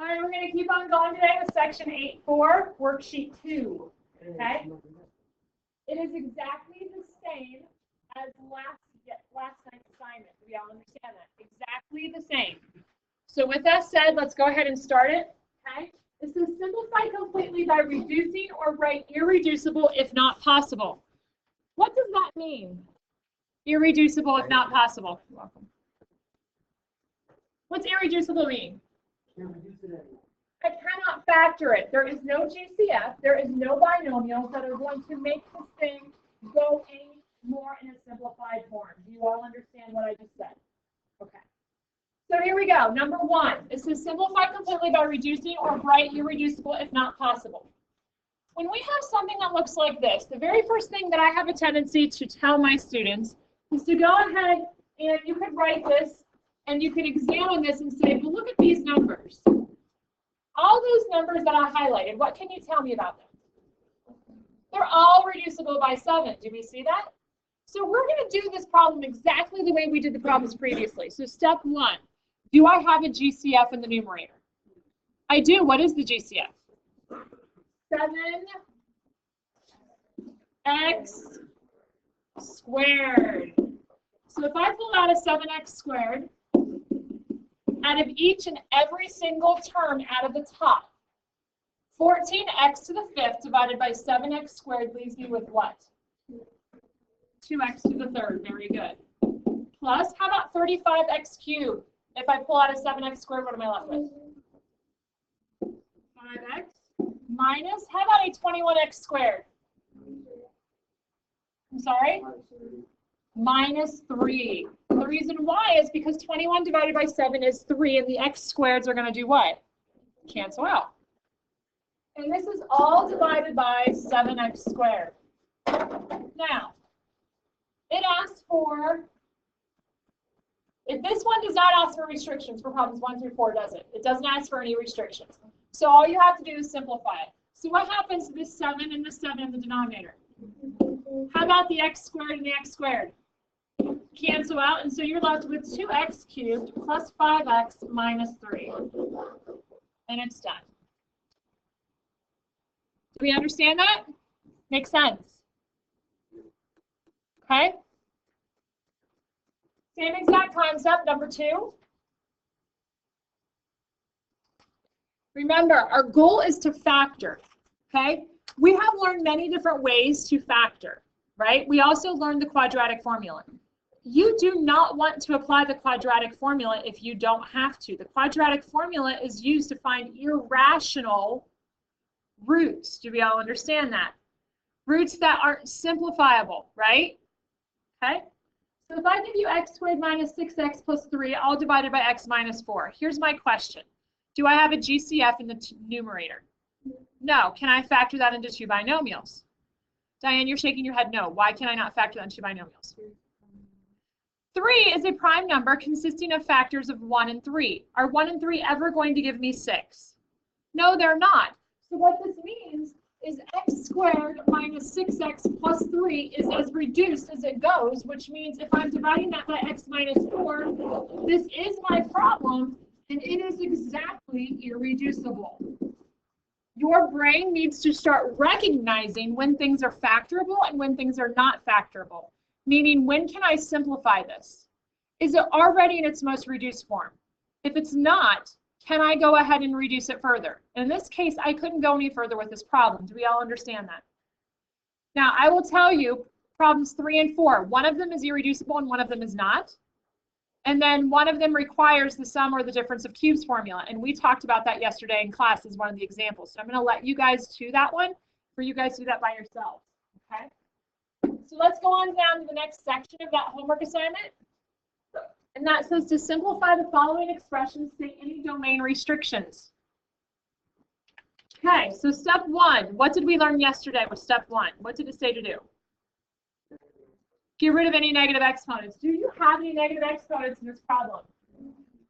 All right, we're going to keep on going today with section 8.4, worksheet 2. Okay? It is exactly the same as last night's assignment. Do we all understand that? Exactly the same. So with that said, let's go ahead and start it. Okay? This is simplify completely by reducing or write irreducible if not possible. What does that mean? Irreducible if not possible. You're welcome. What's irreducible mean? I cannot factor it. There is no GCF. There is no binomials that are going to make this thing go any more in a simplified form. Do you all understand what I just said? Okay. So here we go. Number 1. This is simplify completely by reducing or write irreducible if not possible. When we have something that looks like this, the very first thing that I have a tendency to tell my students is to go ahead and you could write this and you could examine this and say, well, look at these numbers. All those numbers that I highlighted, what can you tell me about them? They're all reducible by 7. Do we see that? So we're going to do this problem exactly the way we did the problems previously. So step 1, do I have a GCF in the numerator? I do. What is the GCF? 7x squared. So if I pull out a 7x squared, out of each and every single term out of the top, 14x to the 5th divided by 7x squared leaves me with what? 2x to the 3rd. Very good. Plus, how about 35x cubed? If I pull out a 7x squared, what am I left with? 5x minus, how about a 21x squared? I'm sorry? Minus 3. The reason why is because 21 divided by 7 is 3, and the x squareds are going to do what? Cancel out. And this is all divided by 7x squared. Now, it asks for, if this one does not ask for restrictions for problems 1 through 4, does it? It doesn't ask for any restrictions. So all you have to do is simplify it. So what happens to this 7 and the 7 in the denominator? How about the x squared and the x squared? Cancel out, and so you're left with 2x cubed plus 5x minus 3. And it's done. Do we understand that? Makes sense. Okay? Same exact concept, number 2. Remember, our goal is to factor, okay? We have learned many different ways to factor, right? We also learned the quadratic formula. You do not want to apply the quadratic formula if you don't have to. The quadratic formula is used to find irrational roots. Do we all understand that? Roots that aren't simplifiable, right? Okay? So if I give you x squared minus 6x plus 3, all divided by x minus 4. Here's my question. Do I have a GCF in the numerator? No. Can I factor that into 2 binomials? Diane, you're shaking your head no. Why can I not factor that into 2 binomials? 3 is a prime number consisting of factors of 1 and 3. Are 1 and 3 ever going to give me 6? No, they're not. So what this means is x squared minus 6x plus 3 is as reduced as it goes, which means if I'm dividing that by x minus 4, this is my problem, and it is exactly irreducible. Your brain needs to start recognizing when things are factorable and when things are not factorable. Meaning, when can I simplify this? Is it already in its most reduced form? If it's not, can I go ahead and reduce it further? In this case, I couldn't go any further with this problem. Do we all understand that? Now, I will tell you problems 3 and 4. One of them is irreducible and one of them is not. And then one of them requires the sum or the difference of cubes formula. And we talked about that yesterday in class as one of the examples. So I'm going to let you guys do that one for you guys to do that by yourselves. Okay? So let's go on down to the next section of that homework assignment. And that says to simplify the following expressions, state any domain restrictions. Okay, so step 1. What did we learn yesterday with step 1? What did it say to do? Get rid of any negative exponents. Do you have any negative exponents in this problem?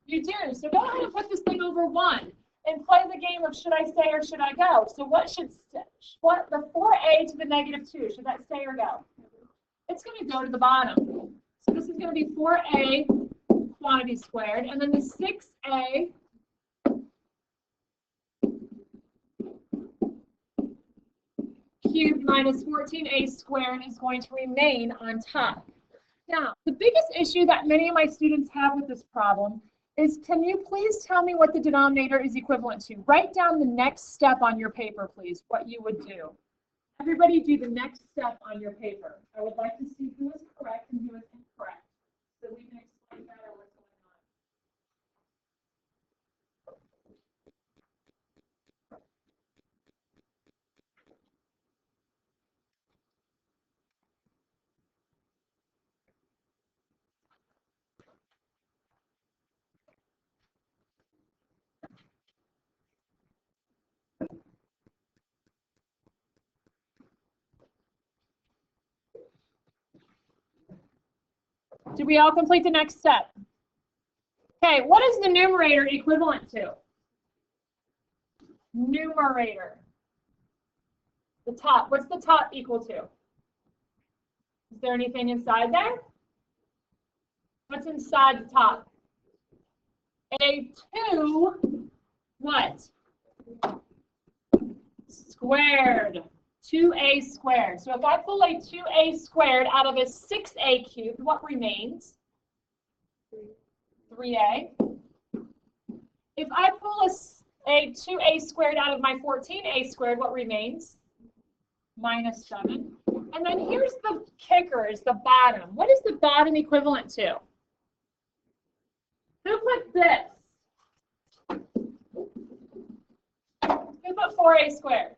You do. So go ahead and put this thing over 1 and play the game of should I stay or should I go? So what the 4a to the negative 2, should that stay or go? It's going to go to the bottom. So this is going to be 4a quantity squared, and then the 6a minus 14a squared is going to remain on top. Now, the biggest issue that many of my students have with this problem is, can you please tell me what the denominator is equivalent to? Write down the next step on your paper, please, what you would do. Everybody do the next step on your paper. I would like to see who is correct and who is incorrect, so we can explain better what's going on. Did we all complete the next step? Okay, what is the numerator equivalent to? Numerator. The top. What's the top equal to? Is there anything inside there? What's inside the top? A2, what? Squared. 2a squared. So if I pull a 2a squared out of a 6a cubed, what remains? 3a. If I pull a 2a squared out of my 14a squared, what remains? Minus 7. And then here's the kicker, is the bottom. What is the bottom equivalent to? Who put this? Who put 4a squared?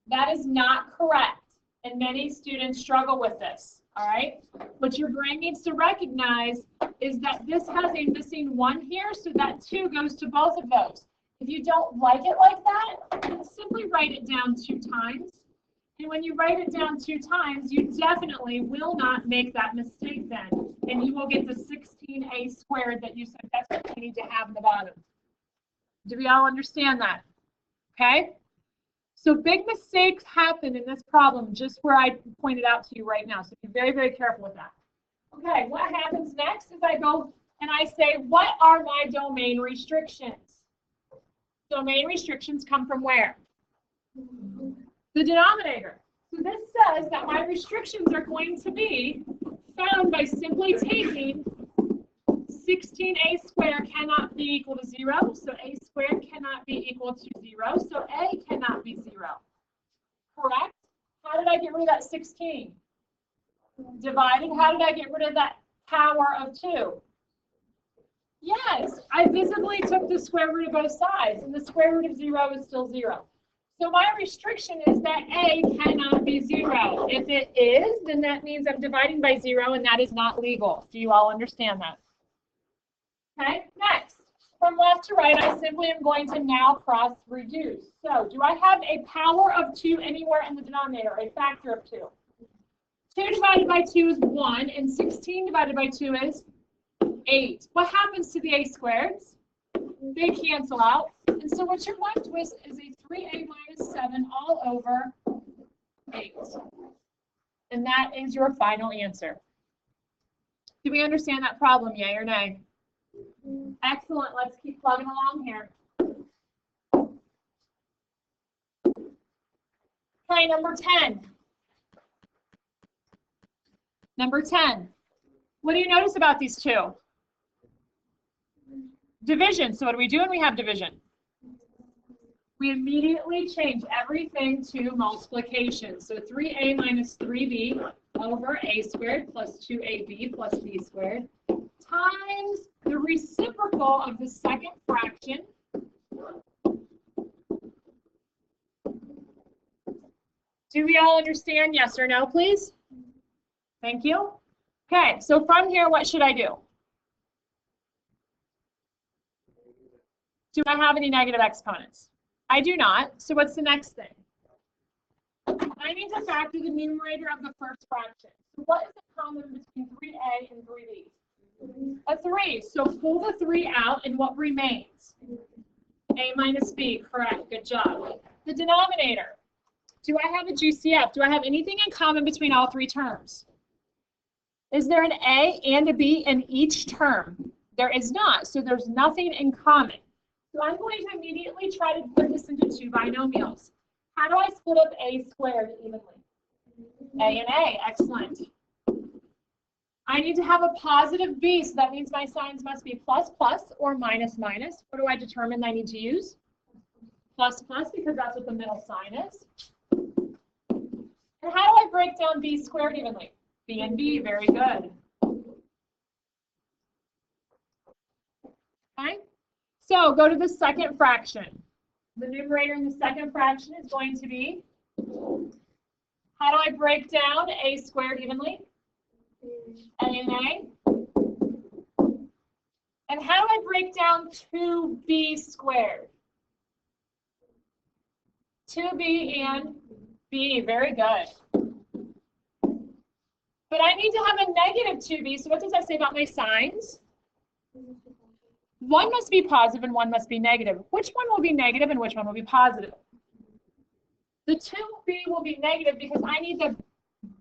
That is not correct, and many students struggle with this, all right? What your brain needs to recognize is that this has a missing 1 here, so that 2 goes to both of those. If you don't like it like that, then simply write it down 2 times. And when you write it down 2 times, you definitely will not make that mistake then, and you will get the 16a squared that you said that's what you need to have in the bottom. Do we all understand that? Okay? So big mistakes happen in this problem, just where I pointed out to you right now. So be very, very careful with that. Okay, what happens next is I go and I say, what are my domain restrictions? Domain restrictions come from where? The denominator. So this says that my restrictions are going to be found by simply taking 16a squared cannot be equal to 0, so a squared cannot be equal to 0, so a cannot be 0. Correct? How did I get rid of that 16? Divided. How did I get rid of that power of 2? Yes, I visibly took the square root of both sides, and the square root of 0 is still 0. So my restriction is that a cannot be 0. If it is, then that means I'm dividing by 0, and that is not legal. Do you all understand that? Okay, next, from left to right, I simply am going to now cross reduce. So do I have a power of 2 anywhere in the denominator, a factor of 2? 2 divided by 2 is 1, and 16 divided by 2 is 8. What happens to the a squareds? They cancel out. And so what you're left with is a 3a minus 7 all over 8. And that is your final answer. Do we understand that problem, yay or nay? Excellent. Let's keep plugging along here. Okay, number 10. Number 10. What do you notice about these two? Division. So what do we do when we have division? We immediately change everything to multiplication. So 3a minus 3b over a squared plus 2ab plus b squared times the reciprocal of the second fraction. Do we all understand? Yes or no, please? Thank you. Okay, so from here, what should I do? Do I have any negative exponents? I do not. So what's the next thing? I need to factor the numerator of the first fraction. So what is the common between 3a and 3b? A 3. So pull the 3 out, and what remains? A minus b. Correct. Good job. The denominator. Do I have a GCF? Do I have anything in common between all 3 terms? Is there an a and a b in each term? There is not. So there's nothing in common. So I'm going to immediately try to put this into 2 binomials. How do I split up a squared evenly? A and A, excellent. I need to have a positive b, so that means my signs must be plus plus or minus minus. What do I determine I need to use? Plus plus, because that's what the middle sign is. And how do I break down b squared evenly? B and b, very good. Okay, so go to the second fraction. The numerator in the second fraction is going to be, how do I break down a squared evenly? A and A. And how do I break down 2b squared? 2b and b, very good. But I need to have a negative 2b, so what does that say about my signs? One must be positive and one must be negative. Which one will be negative and which one will be positive? The 2b will be negative because I need the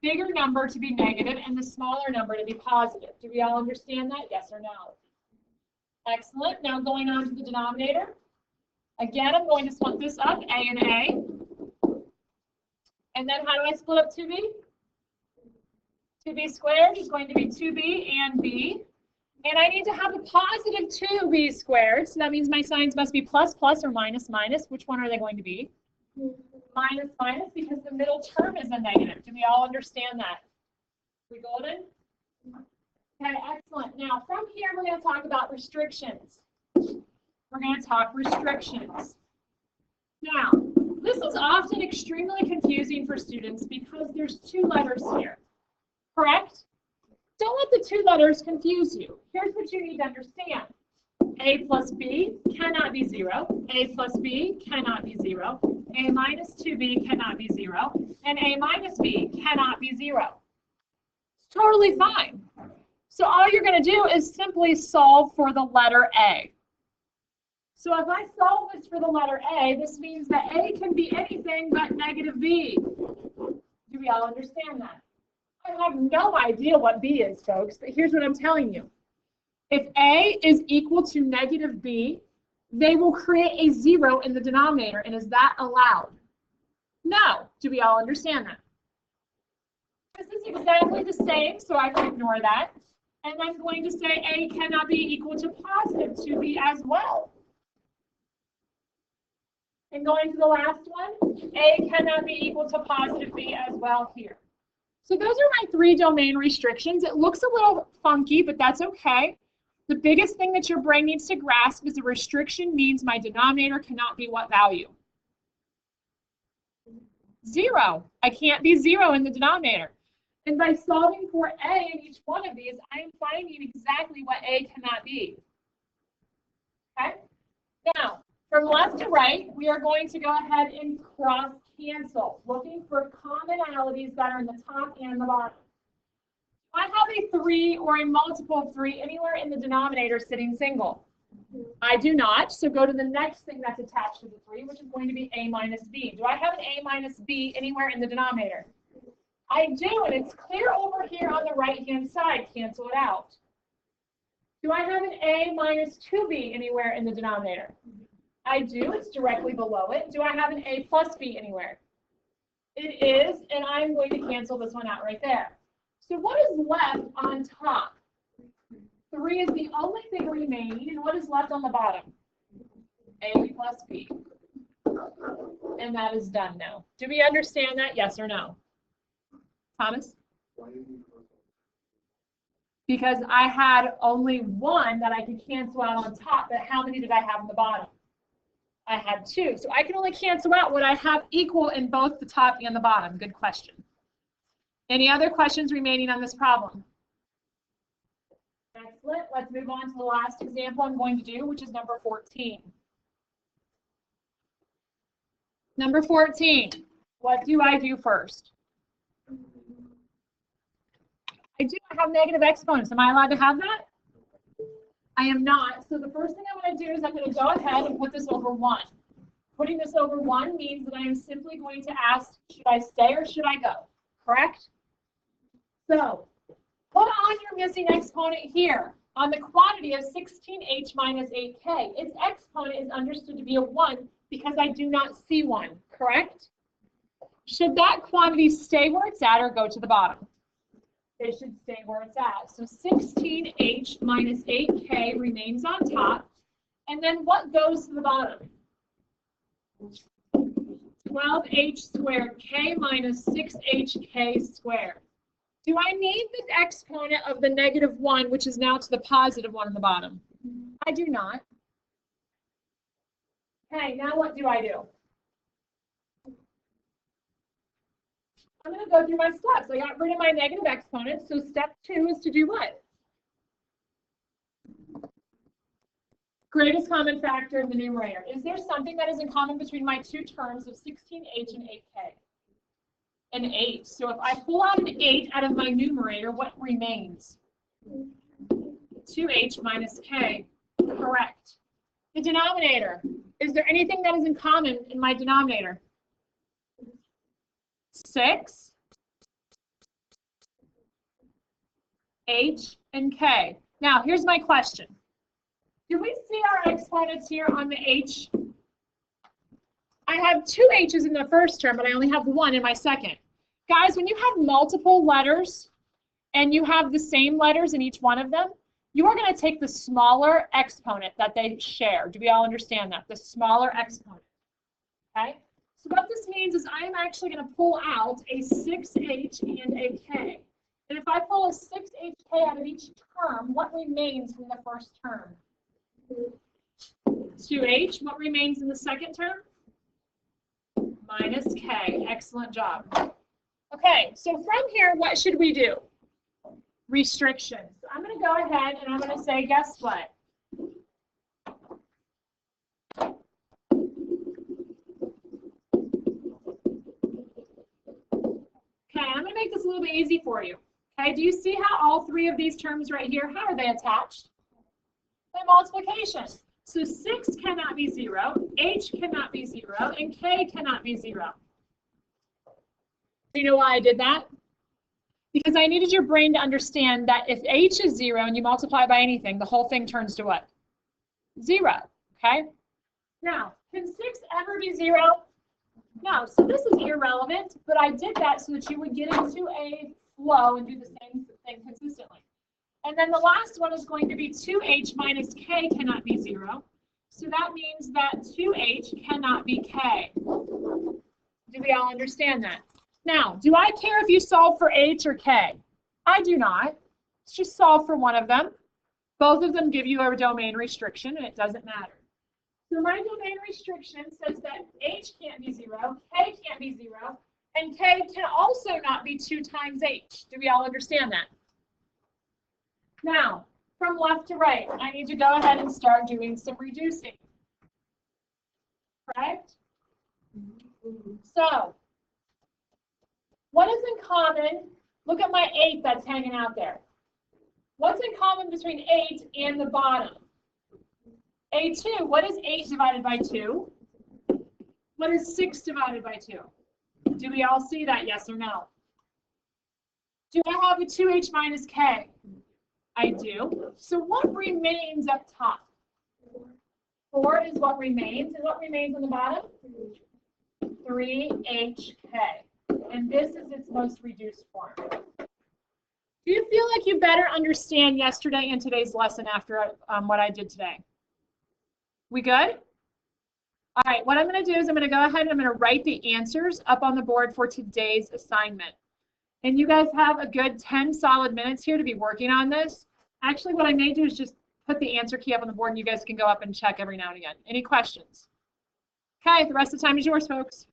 bigger number to be negative and the smaller number to be positive. Do we all understand that? Yes or no? Excellent. Now going on to the denominator. Again, I'm going to split this up, A and A. And then how do I split up 2b? 2b squared is going to be 2b and b. And I need to have a positive 2b squared. So that means my signs must be plus plus or minus minus. Which one are they going to be? Minus minus, because the middle term is a negative. Do we all understand that? We golden? Okay, excellent. Now from here we're going to talk about restrictions. We're going to talk restrictions. Now, this is often extremely confusing for students because there's two letters here. Correct? Don't let the two letters confuse you. Here's what you need to understand. A plus B cannot be 0. A plus B cannot be 0. A minus 2B cannot be 0. And A minus B cannot be 0. It's totally fine. So all you're going to do is simply solve for the letter A. So if I solve this for the letter A, this means that A can be anything but negative B. Do we all understand that? I have no idea what B is, folks, but here's what I'm telling you. If A is equal to negative B, they will create a 0 in the denominator, and is that allowed? No. Do we all understand that? This is exactly the same, so I can ignore that. And I'm going to say A cannot be equal to positive 2B as well. And going to the last one, A cannot be equal to positive B as well here. So those are my 3 domain restrictions. It looks a little funky, but that's okay. The biggest thing that your brain needs to grasp is a restriction means my denominator cannot be what value? 0. I can't be 0 in the denominator. And by solving for A in each one of these, I am finding exactly what A cannot be. Okay? Now, from left to right, we are going to go ahead and cross cancel, looking for commonalities that are in the top and the bottom. I have a 3 or a multiple of 3 anywhere in the denominator sitting single. I do not, so go to the next thing that's attached to the 3, which is going to be A minus B. Do I have an A minus B anywhere in the denominator? I do, and it's clear over here on the right-hand side. Cancel it out. Do I have an A minus 2B anywhere in the denominator? I do. It's directly below it. Do I have an A plus B anywhere? It is, and I'm going to cancel this one out right there. So what is left on top? 3 is the only thing remaining, and what is left on the bottom? A plus B. And that is done now. Do we understand that? Yes or no? Thomas? Because I had only 1 that I could cancel out on top, but how many did I have on the bottom? I had 2. So I can only cancel out what I have equal in both the top and the bottom. Good question. Any other questions remaining on this problem? Excellent. Let's move on to the last example I'm going to do, which is number 14. Number 14. What do I do first? I do have negative exponents. Am I allowed to have that? I am not. So the first thing I'm going to do is I'm going to go ahead and put this over 1. Putting this over 1 means that I am simply going to ask, should I stay or should I go? Correct? So put on your missing exponent here on the quantity of 16h minus 8k. Its exponent is understood to be a 1 because I do not see 1. Correct? Should that quantity stay where it's at or go to the bottom? It should stay where it's at. So 16H minus 8K remains on top. And then what goes to the bottom? 12H squared K minus 6HK squared. Do I need the exponent of the -1, which is now to the +1 on the bottom? I do not. Okay, now what do I do? I'm going to go through my steps. I got rid of my negative exponents, so step 2 is to do what? Greatest common factor in the numerator. Is there something that is in common between my two terms of 16H and 8K? An 8. So if I pull out an 8 out of my numerator, what remains? 2H minus K. Correct. The denominator. Is there anything that is in common in my denominator? 6, H, and K. Now, here's my question. Do we see our exponents here on the H? I have 2 H's in the first term, but I only have 1 in my second. Guys, when you have multiple letters and you have the same letters in each one of them, you are going to take the smaller exponent that they share. Do we all understand that? The smaller exponent. Okay? So what this means is I am actually going to pull out a 6H and a K. And if I pull a 6HK out of each term, what remains from the first term? 2H. What remains in the second term? Minus K. Excellent job. Okay, so from here, what should we do? Restrictions. So I'm going to go ahead and I'm going to say, guess what? Okay, I'm going to make this a little bit easy for you. Okay, do you see how all 3 of these terms right here, how are they attached? By multiplication. So 6 cannot be 0, H cannot be 0, and K cannot be 0. Do you know why I did that? Because I needed your brain to understand that if H is 0 and you multiply by anything, the whole thing turns to what? 0, okay? Now, can 6 ever be 0? No, so this is irrelevant, but I did that so that you would get into a flow and do the same thing consistently. And then the last one is going to be 2H minus K cannot be 0. So that means that 2H cannot be K. Do we all understand that? Now, do I care if you solve for H or K? I do not. Let's just solve for one of them. Both of them give you a domain restriction, and it doesn't matter. So my domain restriction says that H can't be 0, K can't be 0, and K can also not be 2 times H. Do we all understand that? Now, from left to right, I need to go ahead and start doing some reducing. Correct? So, what is in common? Look at my 8 that's hanging out there. What's in common between 8 and the bottom? A2. What is 8 divided by 2? What is 6 divided by 2? Do we all see that, yes or no? Do I have a 2H minus K? I do. So what remains up top? 4 is what remains. And what remains on the bottom? 3HK. And this is its most reduced form. Do you feel like you better understand yesterday and today's lesson after what I did today? We good? All right, what I'm going to do is I'm going to go ahead and I'm going to write the answers up on the board for today's assignment. And you guys have a good 10 solid minutes here to be working on this. Actually, what I may do is just put the answer key up on the board and you guys can go up and check every now and again. Any questions? Okay, the rest of the time is yours, folks.